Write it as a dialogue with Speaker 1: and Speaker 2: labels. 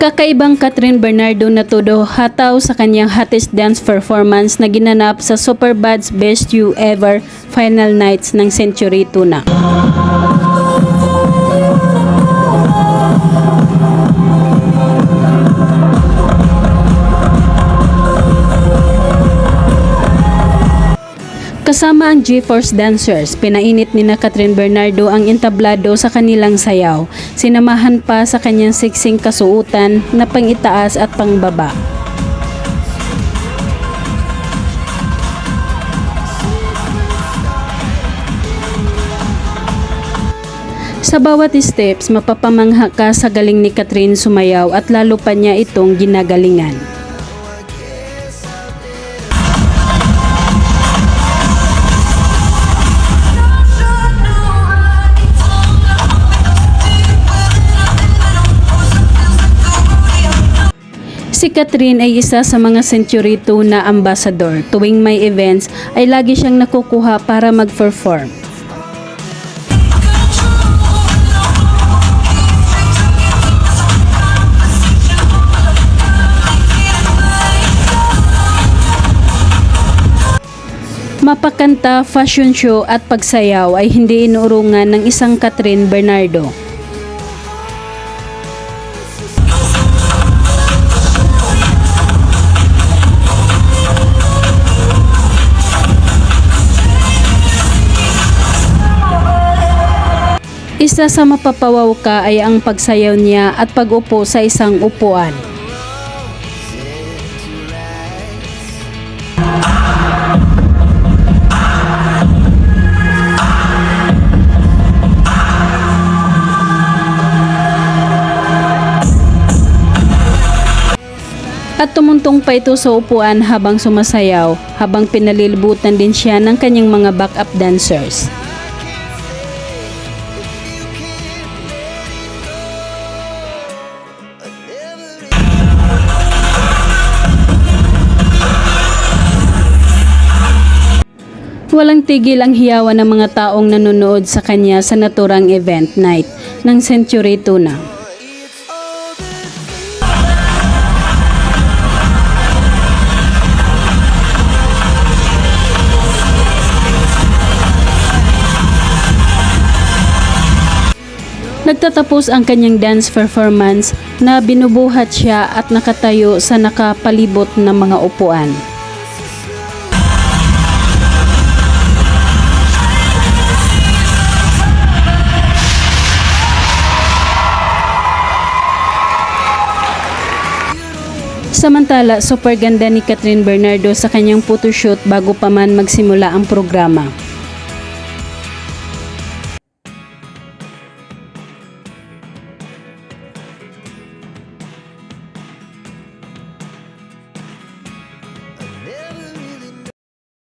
Speaker 1: Kakaibang Catherine Bernardo na todo hataw sa kanyang hottest dance performance na ginanap sa Superbad's Best You Ever Final Nights ng Century Tuna. Kasama ang G-Force dancers, pinainit ni Catherine Bernardo ang entablado sa kanilang sayaw, sinamahan pa sa kanyang siksing kasuotan na pangitaas at pangbaba. Sa bawat steps, mapapamangha ka sa galing ni Catherine sumayaw at lalo pa niya itong ginagalingan. Si Catherine ay isa sa mga Century Tuna ambassador. Tuwing may events ay lagi siyang nakukuha para mag-perform. Mapakanta, fashion show at pagsayaw ay hindi inuurungan ng isang Catherine Bernardo. Isa sa mapapawaw ka ay ang pagsayaw niya at pag-upo sa isang upuan. At tumuntong pa ito sa upuan habang sumasayaw, habang pinalilibutan din siya ng kanyang mga backup dancers. Walang tigil ang hiyawan ng mga taong nanonood sa kanya sa naturang event night ng Century Tuna. Nagtatapos ang kanyang dance performance na binubuhat siya at nakatayo sa nakapalibot na mga upuan. Samantala, super ganda ni Catherine Bernardo sa kanyang photoshoot bago pa man magsimula ang programa.